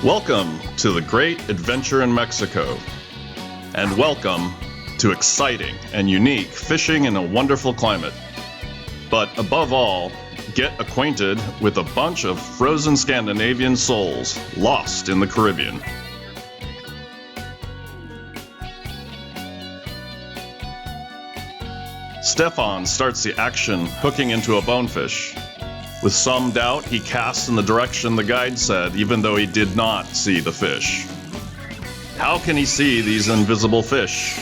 Welcome to the great adventure in Mexico, and welcome to exciting and unique fishing in a wonderful climate. But above all, get acquainted with a bunch of frozen Scandinavian souls lost in the Caribbean. Stefan starts the action hooking into a bonefish. With some doubt, he casts in the direction the guide said, even though he did not see the fish. How can he see these invisible fish?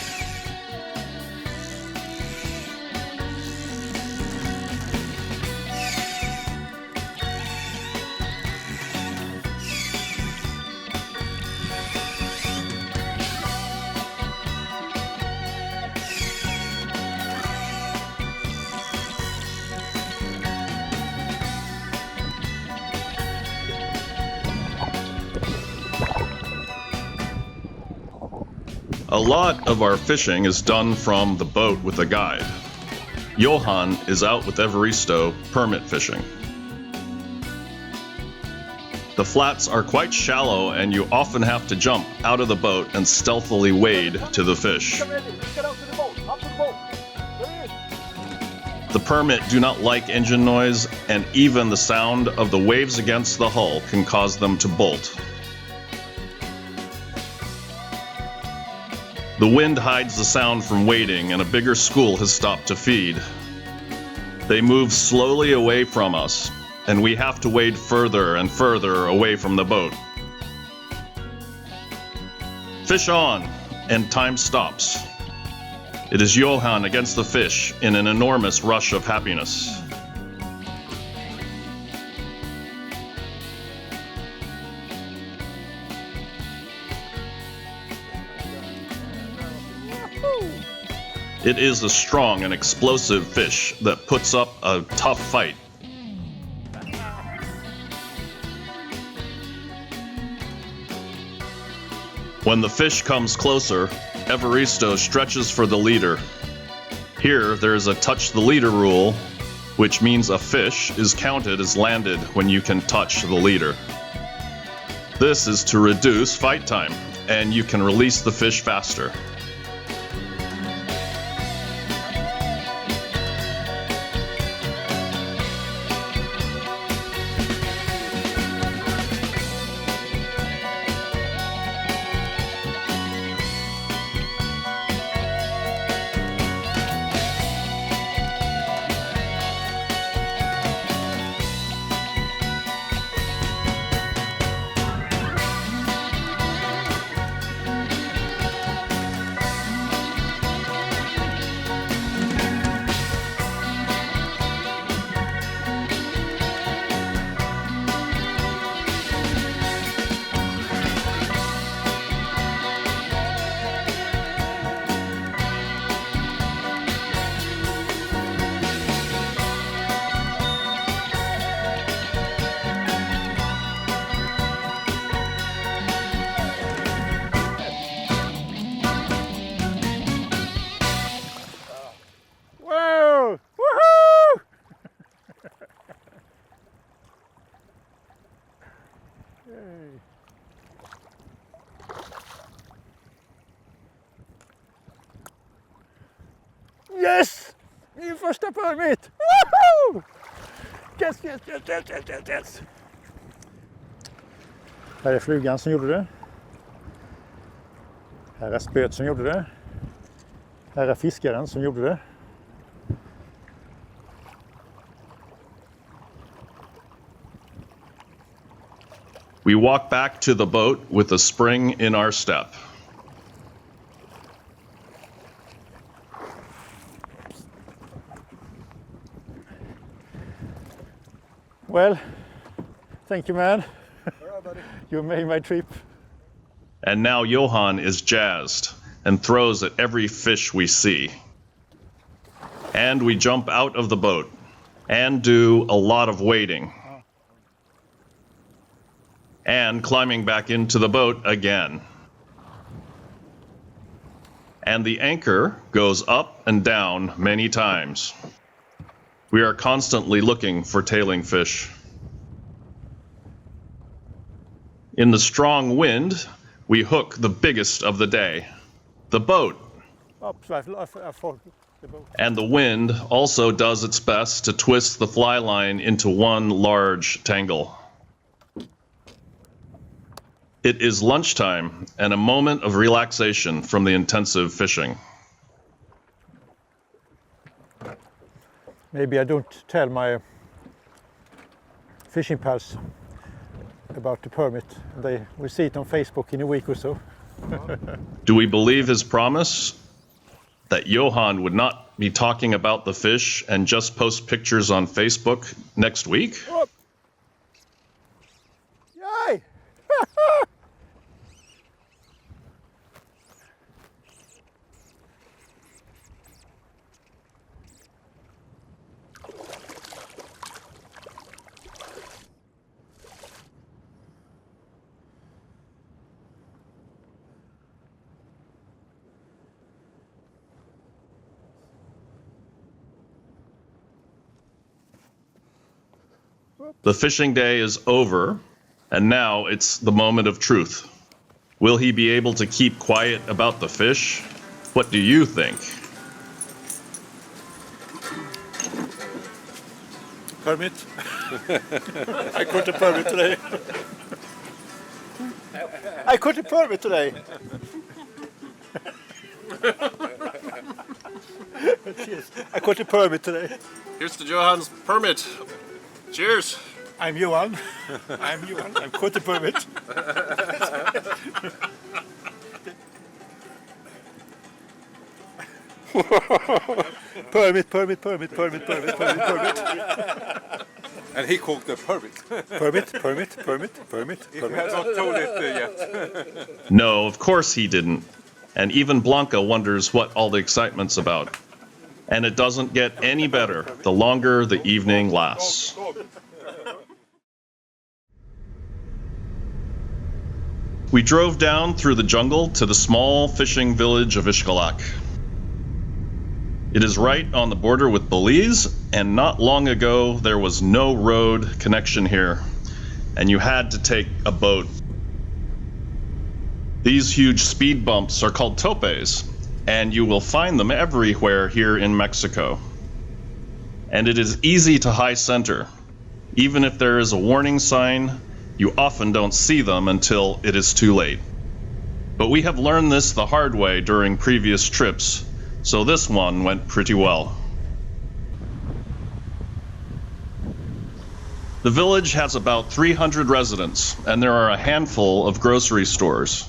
A lot of our fishing is done from the boat with a guide. Johan is out with Evaristo permit fishing. The flats are quite shallow and you often have to jump out of the boat and stealthily wade to the fish. The permit do not like engine noise, and even the sound of the waves against the hull can cause them to bolt. The wind hides the sound from wading, and a bigger school has stopped to feed. They move slowly away from us, and we have to wade further and further away from the boat. Fish on, and time stops. It is Johan against the fish in an enormous rush of happiness. It is a strong and explosive fish that puts up a tough fight. When the fish comes closer, Evaristo stretches for the leader. Here, there is a touch the leader rule, which means a fish is counted as landed when you can touch the leader. This is to reduce fight time, and you can release the fish faster. Yes! Min första permit! Woohoo! Yes! Här är flugan som gjorde det. Här är spöet som gjorde det. Här är fiskaren som gjorde det. We walk back to the boat with a spring in our step. Well, thank you, man. All right, buddy. You made my trip. And now Johan is jazzed and throws at every fish we see. And we jump out of the boat and do a lot of wading. And climbing back into the boat again. And the anchor goes up and down many times. We are constantly looking for tailing fish. In the strong wind, we hook the biggest of the day, the boat. Oops, I forgot the boat. And the wind also does its best to twist the fly line into one large tangle. It is lunchtime and a moment of relaxation from the intensive fishing. Maybe I don't tell my fishing pals about the permit. They will see it on Facebook in a week or so. Do we believe his promise that Johan would not be talking about the fish and just post pictures on Facebook next week? Oh. Yay! The fishing day is over, and now it's the moment of truth. Will he be able to keep quiet about the fish? What do you think? Permit. I got a permit today. I got a permit today. Cheers. I got a permit today. Here's to Johan's permit. Cheers. I'm Johan. I'm Johan. I've got a permit. Permit. And he called the permit. Permit. You have not told it yet. No, of course he didn't. And even Blanca wonders what all the excitement's about. And it doesn't get any better the longer the evening lasts. We drove down through the jungle to the small fishing village of Xcalak. It is right on the border with Belize, and not long ago there was no road connection here, and you had to take a boat. These huge speed bumps are called topes, and you will find them everywhere here in Mexico. And it is easy to high center. Even if there is a warning sign, you often don't see them until it is too late. But we have learned this the hard way during previous trips, so this one went pretty well. The village has about 300 residents, and there are a handful of grocery stores,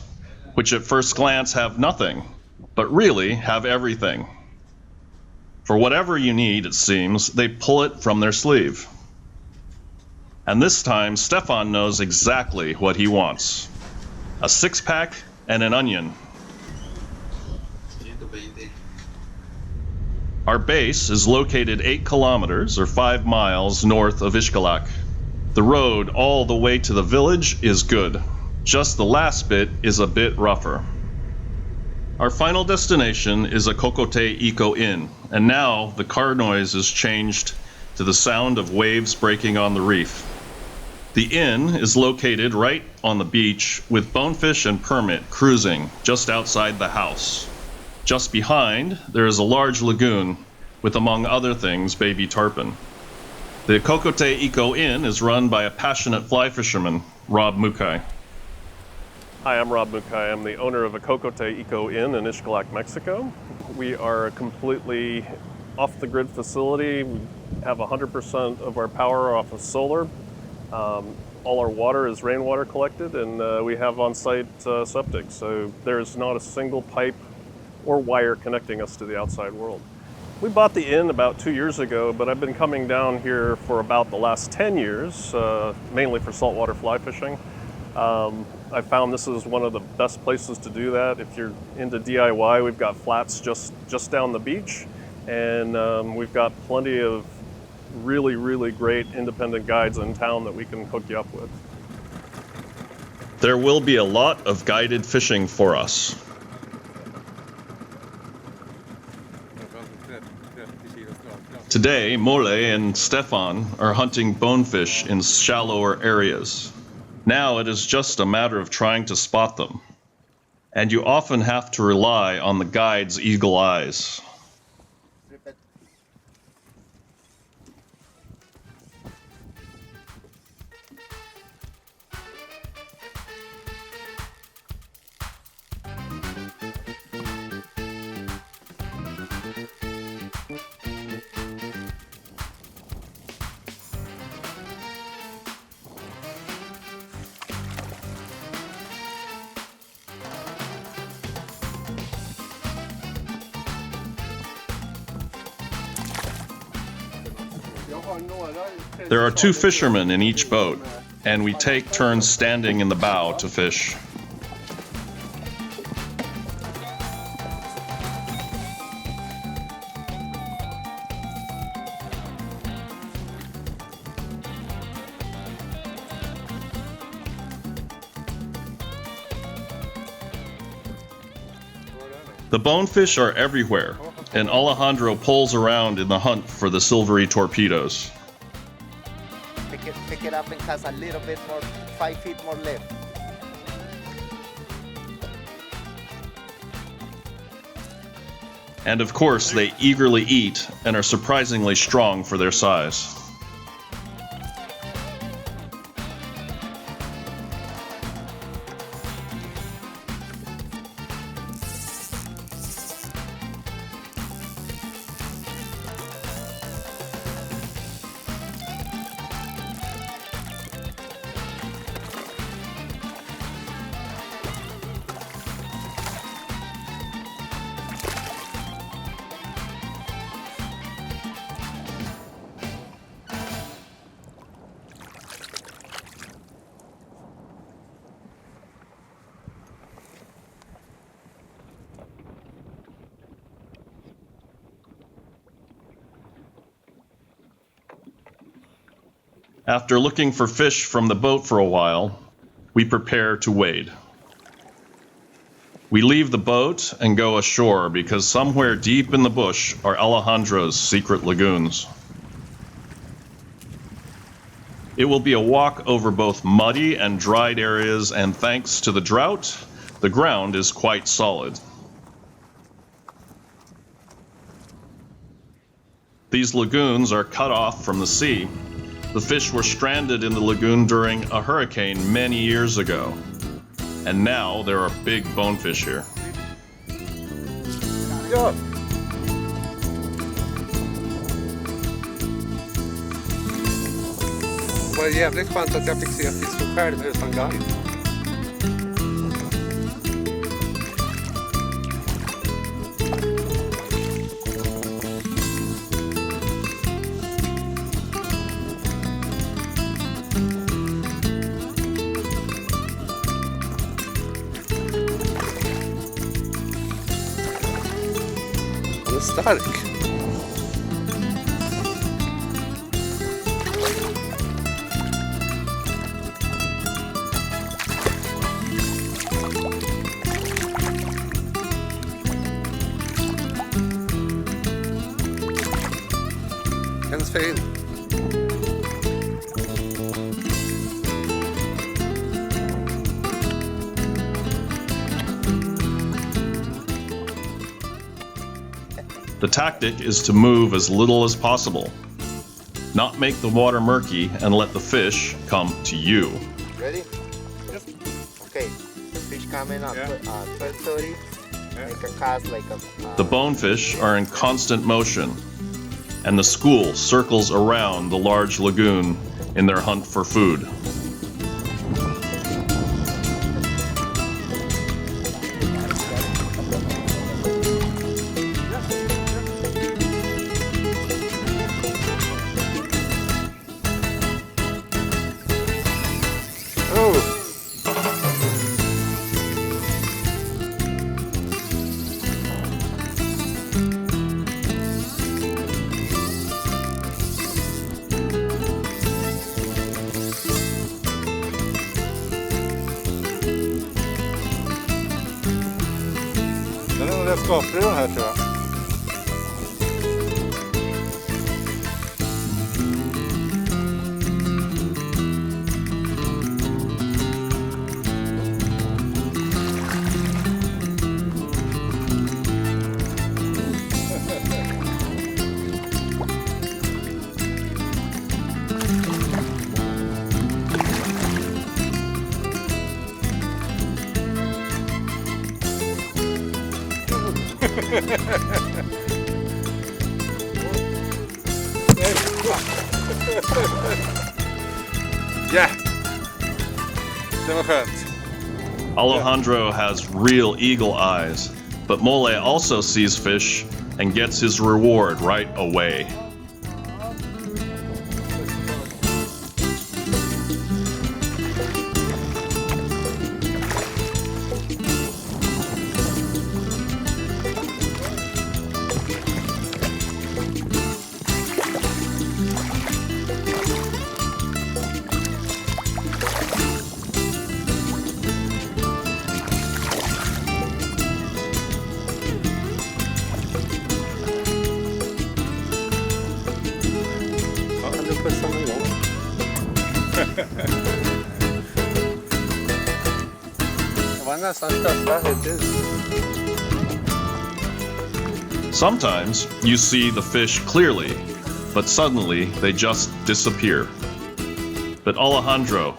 which at first glance have nothing, but really have everything. For whatever you need, it seems, they pull it from their sleeve. And this time, Stefan knows exactly what he wants. A six-pack and an onion. Our base is located 8 kilometers or 5 miles north of Xcalak. The road all the way to the village is good. Just the last bit is a bit rougher. Our final destination is a Cocote Eco Inn, and now the car noise is changed to the sound of waves breaking on the reef. The inn is located right on the beach with Bonefish and Permit cruising just outside the house. Just behind, there is a large lagoon with, among other things, baby tarpon. The Cocote Eco Inn is run by a passionate fly fisherman, Rob Mukai. Hi, I'm Rob Mukai. I'm the owner of a Cocote Eco Inn in Xcalak, Mexico. We are a completely off-the-grid facility. We have 100% of our power off of solar. All our water is rainwater collected, and we have on-site septic, so there's not a single pipe or wire connecting us to the outside world. We bought the inn about 2 years ago, but I've been coming down here for about the last 10 years, mainly for saltwater fly fishing. I found this is one of the best places to do that. If you're into DIY, we've got flats just down the beach, and we've got plenty of really great independent guides in town that we can hook you up with. There will be a lot of guided fishing for us. Today, Molle and Stefan are hunting bonefish in shallower areas. Now it is just a matter of trying to spot them. And you often have to rely on the guide's eagle eyes. There are 2 fishermen in each boat, and we take turns standing in the bow to fish. The bonefish are everywhere, and Alejandro pulls around in the hunt for the silvery torpedoes. Pick it up and cast a little bit more, 5 feet more left. And of course, they eagerly eat and are surprisingly strong for their size. After looking for fish from the boat for a while, we prepare to wade. We leave the boat and go ashore because somewhere deep in the bush are Alejandro's secret lagoons. It will be a walk over both muddy and dried areas, and thanks to the drought, the ground is quite solid. These lagoons are cut off from the sea. The fish were stranded in the lagoon during a hurricane many years ago, and now there are big bonefish here. Ja. Det var jävligt skönt att jag fick se fisken själv utan guide. Han är stark. Känns fin. The tactic is to move as little as possible. Not make the water murky and let the fish come to you. Ready? Okay. fish coming at 12:30. Make a cast like a. The bonefish are in constant motion, and the school circles around the large lagoon in their hunt for food. Den är nog rätt skaplig den här tror jag. Ja! Det var skönt. Alejandro has real eagle eyes, but Molle also sees fish and gets his reward right away. Det var nästan största hittills. Sometimes you see the fish clearly, but suddenly they just disappear. But Alejandro,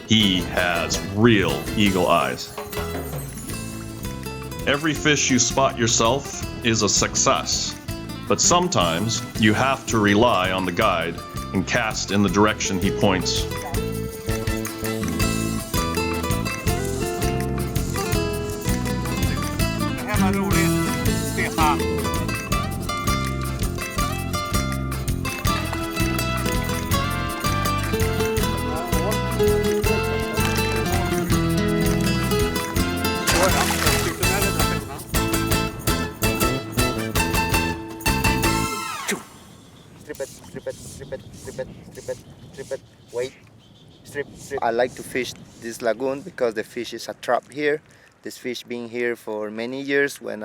he has real eagle eyes. Every fish you spot yourself is a success, but sometimes you have to rely on the guide and cast in the direction he points. Det här var roligt, Stefan. Strip it, strip it, strip it, strip it, strip it, strip it. Wait. Strip, strip. I like to fish this lagoon because the fish is a trap here. This fish been here for many years. When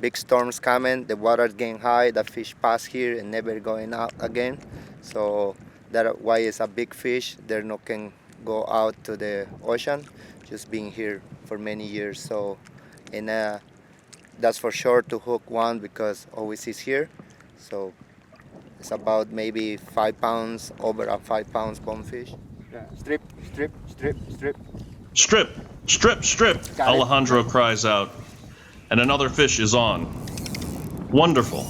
big storms coming, the water getting high, the fish pass here and never going out again. So that's why it's a big fish. They're not can go out to the ocean. Just being here for many years. So, and that's for sure to hook one because always is here. So it's about maybe 5 pounds, over a 5 pounds bonefish. Strip, strip, strip, strip. Strip, strip, strip, Got it. Alejandro cries out, and another fish is on. Wonderful.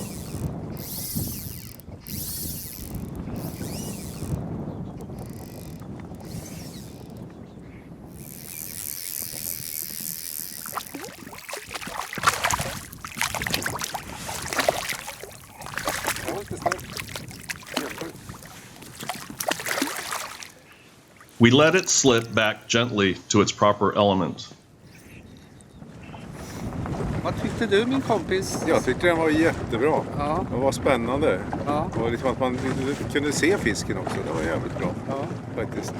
We let it slip back gently to its proper element. Vad tyckte du min kompis? Jag tyckte den var jättebra. Ja. Det var spännande. Ja. Och liksom att man kunde se fisken också. Det var jävligt bra. Ja. Faktiskt.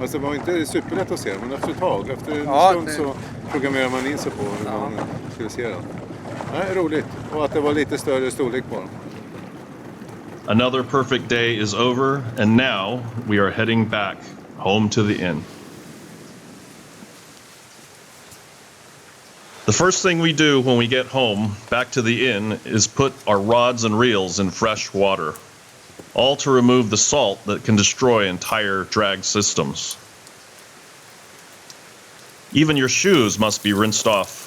Alltså det var inte superlätt att se men efter ett tag. Efter en Ja, stund så programmerar man in sig på hur man skulle se den. Nej, roligt. Och att det var lite större storlek på den. Another perfect day is over, and now we are heading back home to the inn. The first thing we do when we get home back to the inn is put our rods and reels in fresh water, all to remove the salt that can destroy entire drag systems. Even your shoes must be rinsed off.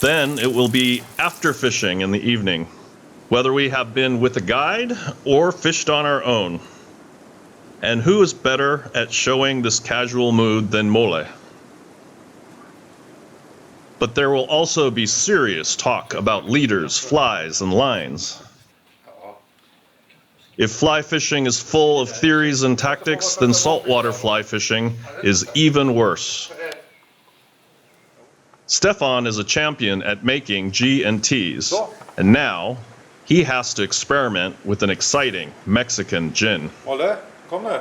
Then it will be after fishing in the evening, whether we have been with a guide or fished on our own. And who is better at showing this casual mood than Molle? But there will also be serious talk about leaders, flies, and lines. If fly fishing is full of theories and tactics, then saltwater fly fishing is even worse. Stefan is a champion at making G&Ts, and now he has to experiment with an exciting Mexican gin. Molle, kom nu.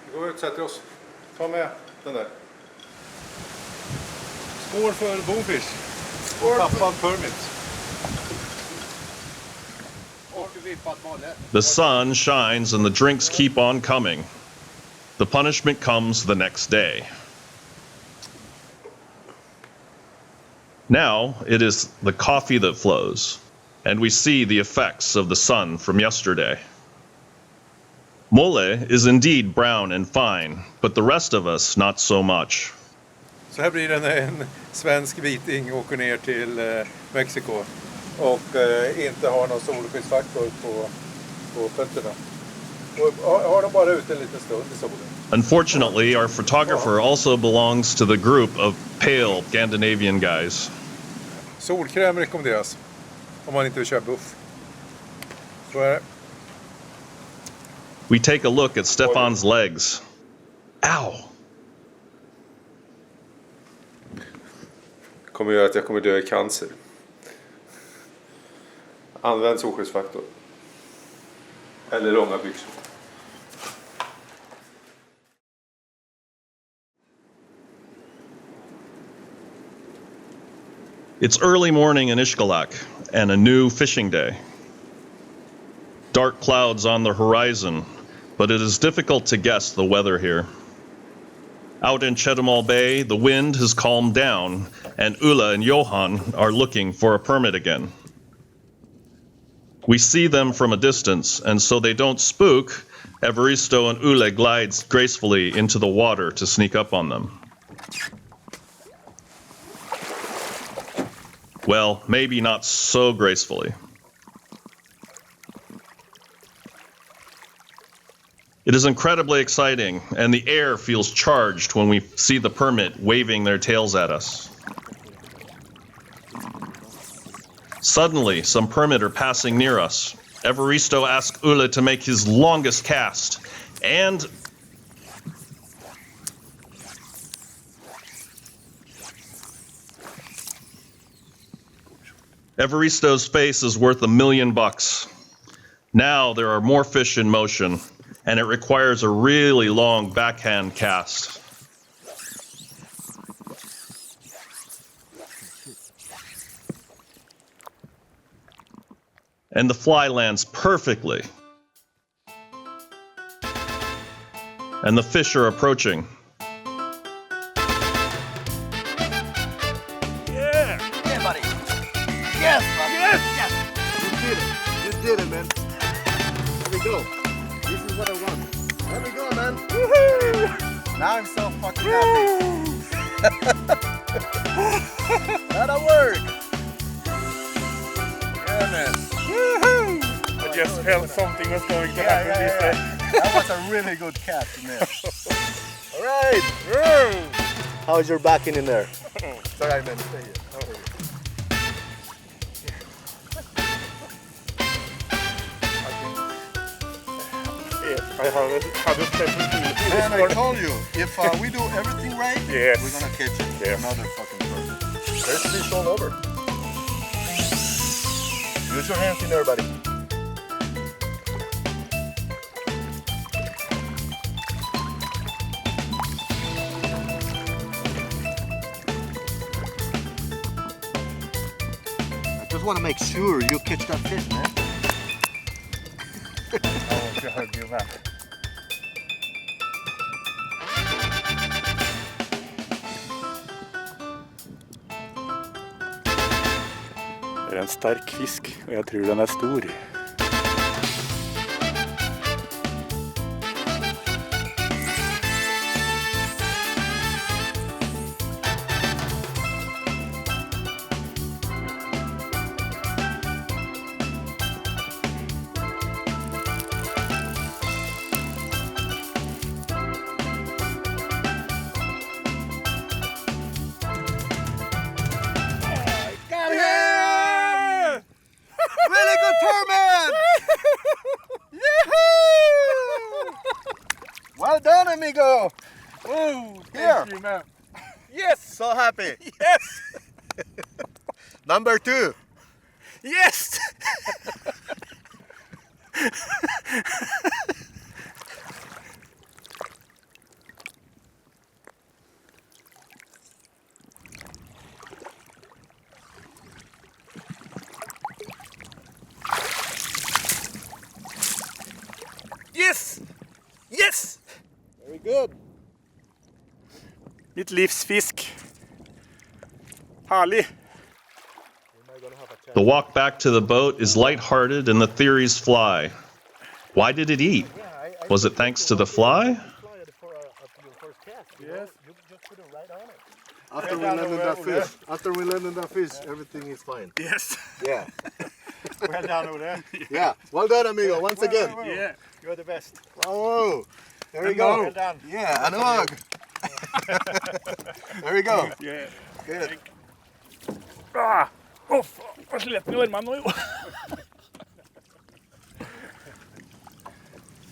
Vi går ut och sätter oss. Ta med den där. Skål för Bofish. Och tappad permit. The sun shines and the drinks keep on coming. The punishment comes the next day. Now it is the coffee that flows, and we see the effects of the sun from yesterday. Molle is indeed brown and fine, but the rest of us not so much. Så här blir det när en svensk viting åker ner till Mexiko och inte har någon solskyddsfaktor på fötterna. Och har de bara ute en liten stund i solen. Unfortunately, our photographer also belongs to the group of pale Scandinavian guys. Solkräm rekommenderas om man inte vill köra buff. Så är det. We take a look at Stefan's legs. Ow! Kommer göra att jag kommer dö i cancer. Använd solskyddsfaktor. Eller långa byxor. It's early morning in Xcalak and a new fishing day. Dark clouds on the horizon, but it is difficult to guess the weather here. Out in Chetumal Bay, the wind has calmed down, and Ole and Johan are looking for a permit again. We see them from a distance, and so they don't spook, Evaristo and Ole glides gracefully into the water to sneak up on them. Well, maybe not so gracefully. It is incredibly exciting, and the air feels charged when we see the permit waving their tails at us. Suddenly, some permit are passing near us. Evaristo asks Ole to make his longest cast, and Evaristo's face is worth $1 million. Now there are more fish in motion, and it requires a really long backhand cast. And the fly lands perfectly. And the fish are approaching. Yeah, buddy. Yes, buddy. Yes. You did it, man. There we go. This is what I want. There we go, man. Woohoo! Now I'm so fucking happy. That'll work. Yeah, man. Woohoo! I just felt something was going to happen. That was a really good catch in there. All right. How's your backing in there? It's all right, man. Stay here. I haven't Man, I told you, if we do everything right, Yes. we're gonna catch it. Yes. Another fucking person. There's fish all over. Use your hands in there, buddy. I just want to make sure you catch that fish, man. I won't hug you back. Det är en stark fisk och jag tror den är stor. done, amigo! Oh, Here. thank you, man. Yes! So happy! Yes! Number 2! Yes! Yes! Yes! Very good. Mitt livs fisk. Herlig. The walk back to the boat is lighthearted and the theories fly. Why did it eat? Was it thanks to the fly? Yes. After we land on that fish, everything is fine. Yes. Yeah. Well done, Ole. Yeah. Well done, amigo. Once again. Yeah. You're the best. Bravo. There we go. Well done. Yeah, and a hug. There we go. Yeah. Good. Ah! Uff, hva sliten i armene nå, jo.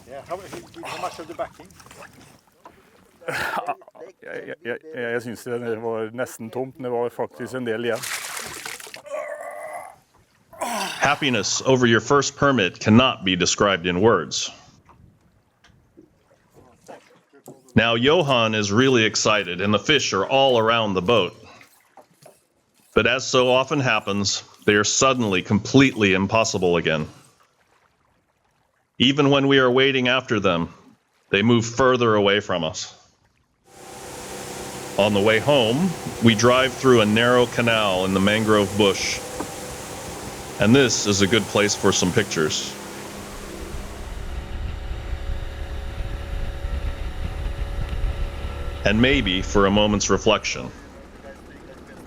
Yeah, how much of the backing? Jeg synes det var nesten tomt, men det var faktisk en del igjen. Happiness over your first permit cannot be described in words. Now Johan is really excited and the fish are all around the boat. But as so often happens, they are suddenly completely impossible again. Even when we are waiting after them, they move further away from us. On the way home, we drive through a narrow canal in the mangrove bush. And this is a good place for some pictures. And maybe for a moment's reflection.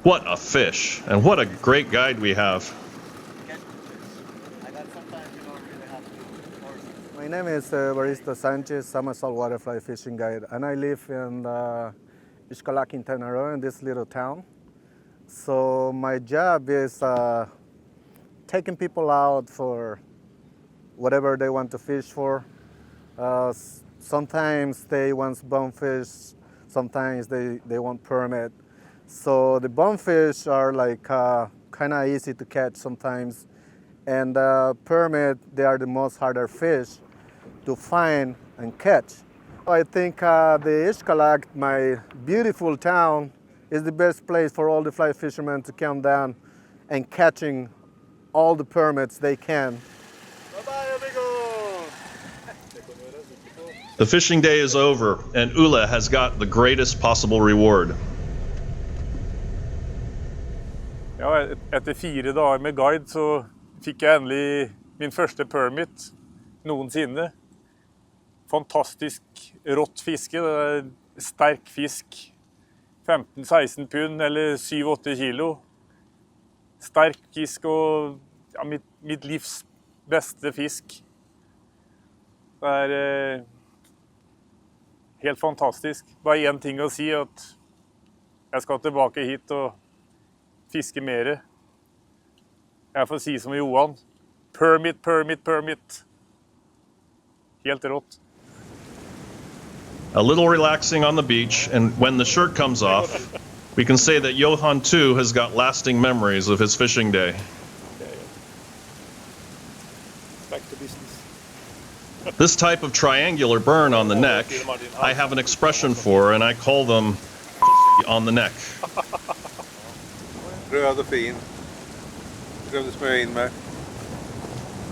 What a fish, and what a great guide we have. My name is Barista Sanchez. I'm a saltwater fly fishing guide, and I live in Xcalak in Tenero, in this little town. So my job is taking people out for whatever they want to fish for. Sometimes they want bonefish, sometimes they want permit. So the bonefish are like kind of easy to catch sometimes, and permit, they are the most harder fish to find and catch. I think the Xcalak, my beautiful town, is the best place for all the fly fishermen to come down and catching all the permits they can. Bye-bye, amigo! The fishing day is over, and Ole has got the greatest possible reward. Ja, etter 4 dager med guide så fikk jeg endelig min første permit noensinne. Fantastisk rått fiske, det er sterk fisk. 15-16 pund eller 7-8 kilo. Sterk fisk og ja, mitt livs beste fisk. Det er helt fantastisk. Bare en ting å si, at jeg skal tilbake hit og fiske mere. Jeg får si som Johan, permit, permit, permit. Helt rått. A little relaxing on the beach, and when the shirt comes off, we can say that Johan too has got lasting memories of his fishing day. Back to business. This type of triangular burn on the neck, I have an expression for, and I call them on the neck. Röd och fin. Glömde smörja in med.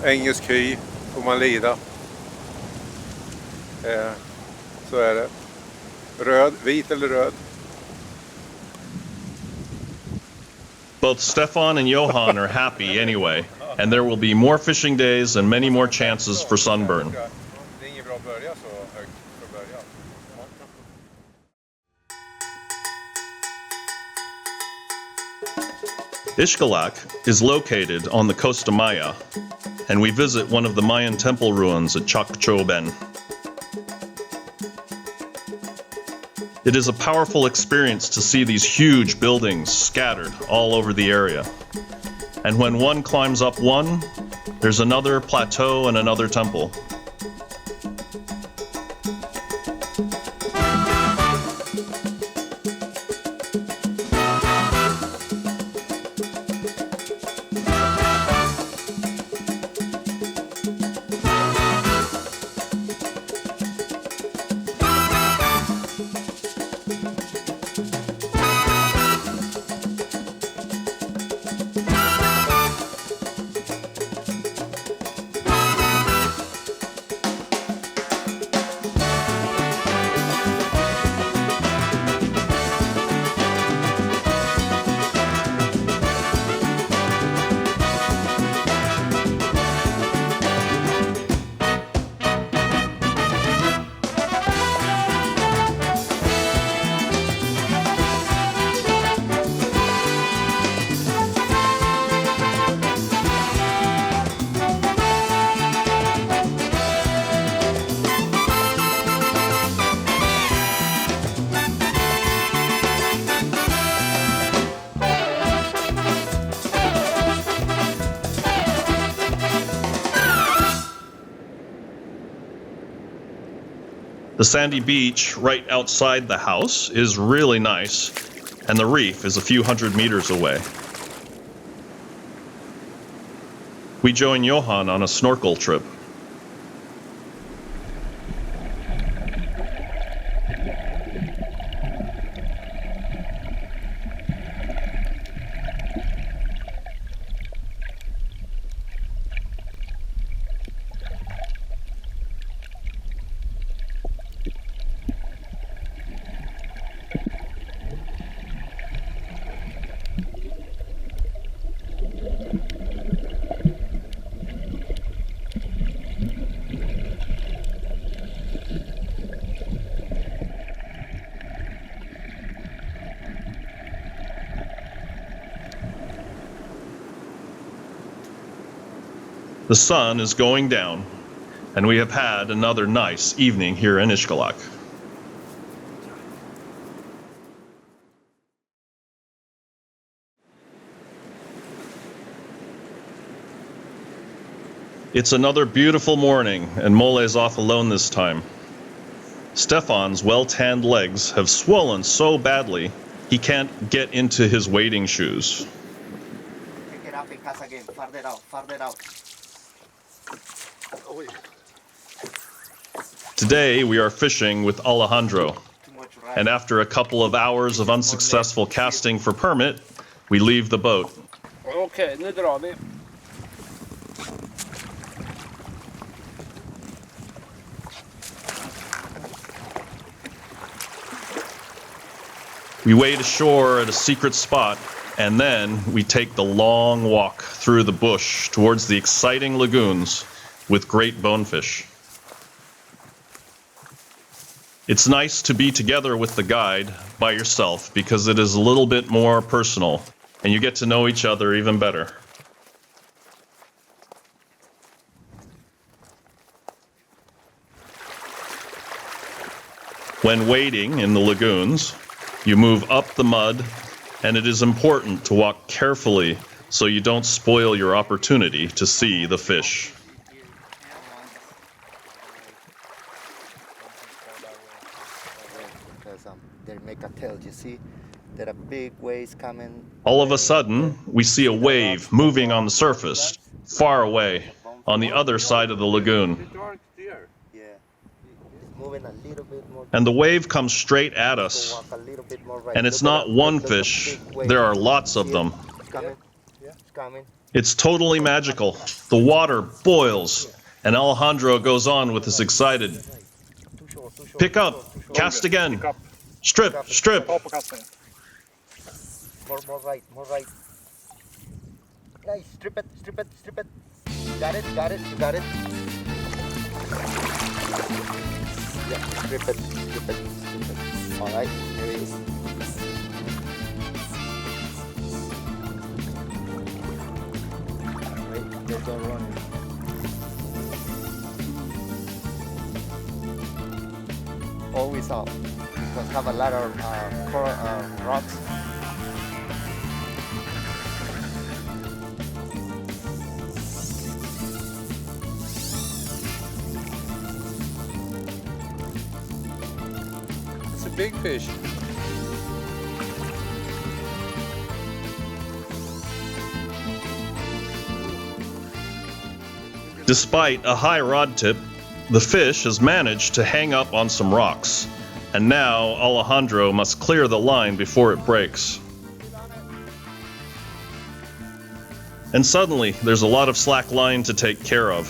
Engelsk hy får man lida. Så är det. Röd, vit eller röd. Both Stefan and Johan are happy anyway, and there will be more fishing days and many more chances for sunburn. Det är inget bra att börja så högt från början. Xcalak is located on the coast of Maya, and we visit one of the Mayan temple ruins at Chakchoben. It is a powerful experience to see these huge buildings scattered all over the area. And when one climbs up one, there's another plateau and another temple. The sandy beach right outside the house is really nice, and the reef is a few hundred meters away. We join Johan on a snorkel trip. The sun is going down, and we have had another nice evening here in Xcalak. It's another beautiful morning, and Molle is off alone this time. Stefan's well-tanned legs have swollen so badly he can't get into his wading shoes. Pick it up and cast again. Farther out, farther out. Today we are fishing with Alejandro, Too much right. and after a couple of hours of unsuccessful casting for permit, we leave the boat. Okej, nu drar vi. We wade ashore at a secret spot, and then we take the long walk through the bush towards the exciting lagoons with great bonefish. It's nice to be together with the guide by yourself because it is a little bit more personal and you get to know each other even better. When wading in the lagoons, you move up the mud, and it is important to walk carefully so you don't spoil your opportunity to see the fish. Because they make a tail, you see? There are big waves coming. All of a sudden, we see a wave moving on the surface, far away, on the other side of the lagoon. Yeah. It's moving a little bit more. And the wave comes straight at us. Walk a little bit more right. And it's Look at not that- one look at the fish, big wave. there are lots of them. It's coming. It's coming. It's totally magical. The water boils, and Alejandro goes on with his excited. Too short, too short. Pick up, cast again, Pick up. strip, strip. Ta på kastningen. More right, more right. Nice, strip it, strip it, strip it. Got it, got it, you got it. Yeah, strip it, strip it, strip it. All right, here it is. Wait, just don't run. Always up, because have a lot of rocks. It's a big fish. Despite a high rod tip, the fish has managed to hang up on some rocks, and now Alejandro must clear the line before it breaks. And suddenly, there's a lot of slack line to take care of.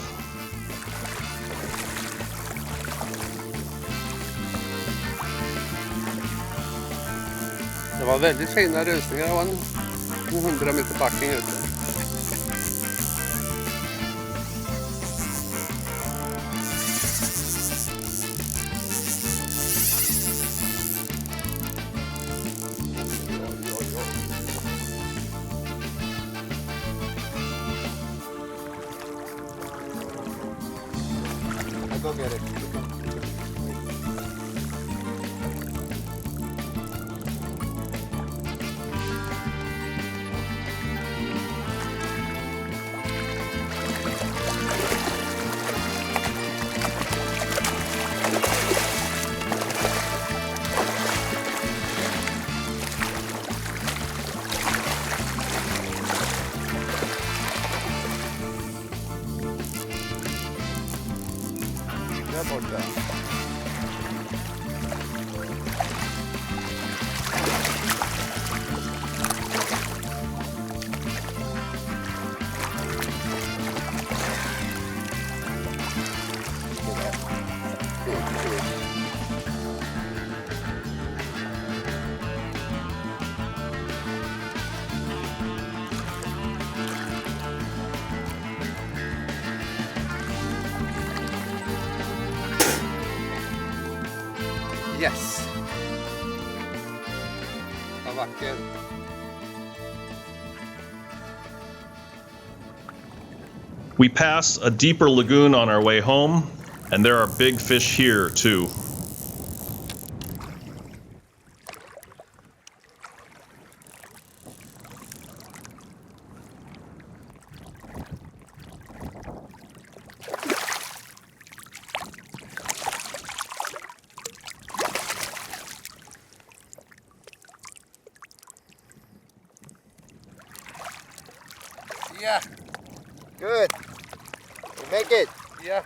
Det var väldigt fina rusningar. Det var en 100 meter backen ute. I'll go get it. Yes! Vad vacker. We pass a deeper lagoon on our way home, and there are big fish here too. Yeah! Good. You make it. Yeah!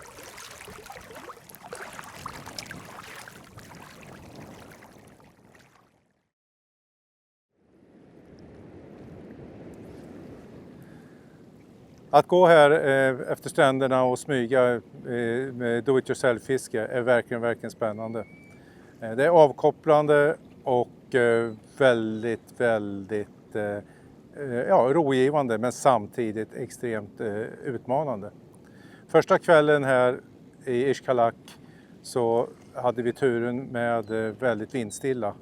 Att gå här efter stränderna och smyga med do-it-yourself-fiske är verkligen spännande. Det är avkopplande och väldigt rogivande, men samtidigt extremt utmanande. Första kvällen här i Xcalak så hade vi turen med väldigt vindstilla.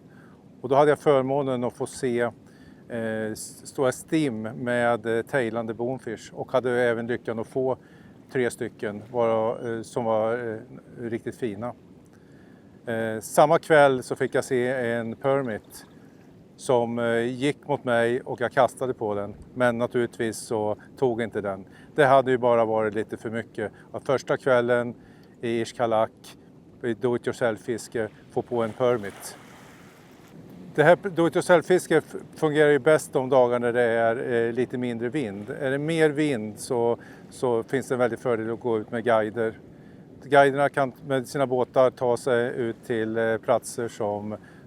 Och då hade jag förmånen att få se stora stim med tailande bonefish och hade även lyckan att få 3 stycken som var riktigt fina. Samma kväll så fick jag se en permit som gick mot mig och jag kastade på den, men naturligtvis så tog inte den. Det hade ju bara varit lite för mycket. Att första kvällen i Xcalak, i do-it-yourself-fiske, få på en permit. Det här do-it-yourself-fiske fungerar ju bäst de dagar när det är lite mindre vind. Är det mer vind så finns det en väldig fördel att gå ut med guider. Guiderna kan med sina båtar ta sig ut till platser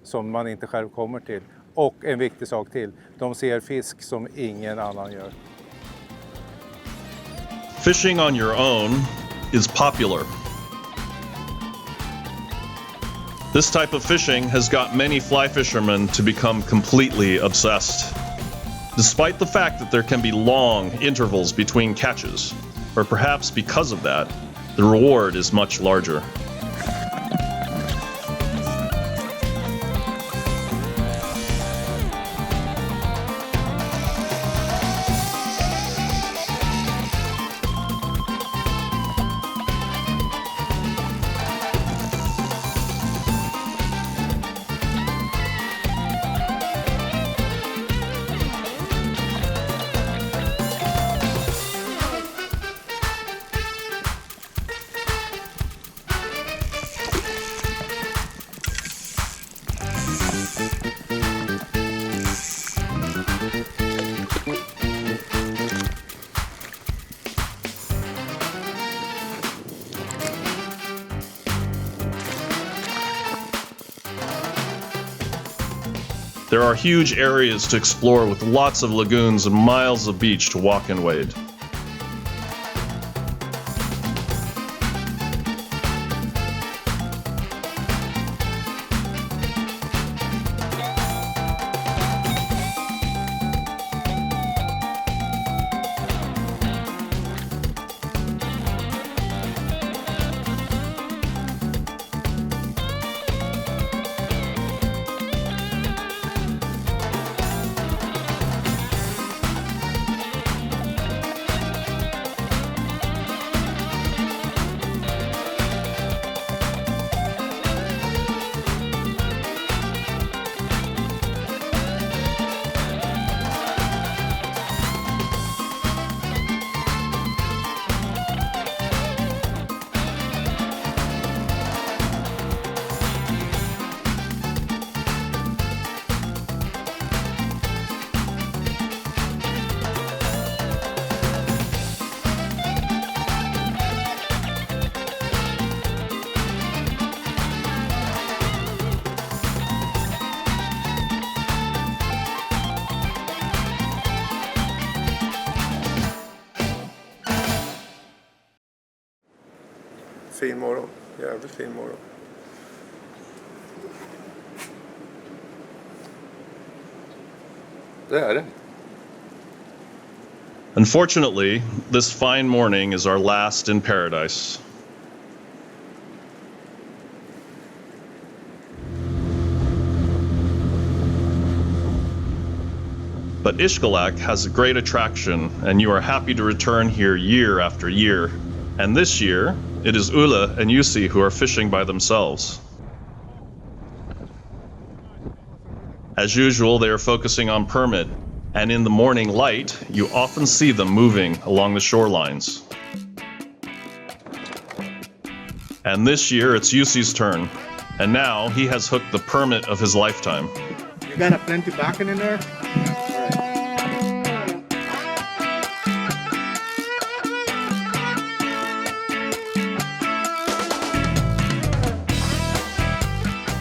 som man inte själv kommer till. Och en viktig sak till, de ser fisk som ingen annan gör. Fishing on your own is popular. This type of fishing has got many fly fishermen to become completely obsessed. Despite the fact that there can be long intervals between catches, or perhaps because of that, the reward is much larger. There are huge areas to explore with lots of lagoons and miles of beach to walk and wade. Fin morgon, jävligt fin morgon. Det är det. Unfortunately, this fine morning is our last in paradise. But Xcalak has a great attraction, and you are happy to return here year after year. And this year, it is Ole and Jussi who are fishing by themselves. As usual, they are focusing on permit, and in the morning light, you often see them moving along the shorelines. And this year, it's Jussi's turn, and now he has hooked the permit of his lifetime. You got a plenty backing in there?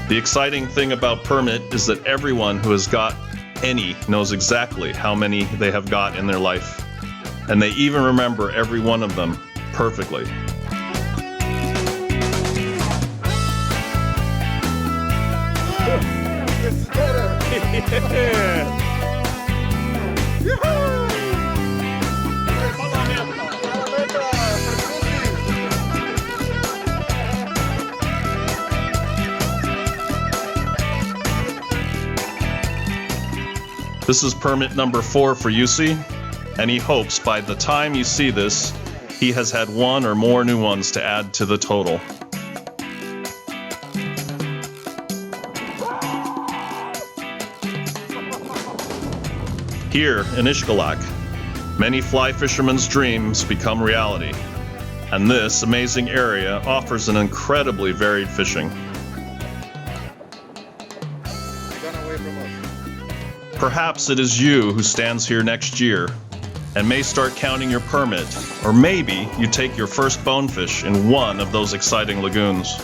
The exciting thing about permit is that everyone who has got any knows exactly how many they have got in their life. And they even remember every one of them perfectly. This is permit number 4 for Jussi, and he hopes by the time you see this, he has had one or more new ones to add to the total. Here in Xcalak, many fly fishermen's dreams become reality, and this amazing area offers an incredibly varied fishing. Perhaps it is you who stands here next year and may start counting your permit, or maybe you take your first bonefish in one of those exciting lagoons.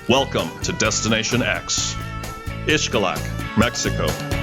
Welcome to Destination X, Xcalak, Mexico.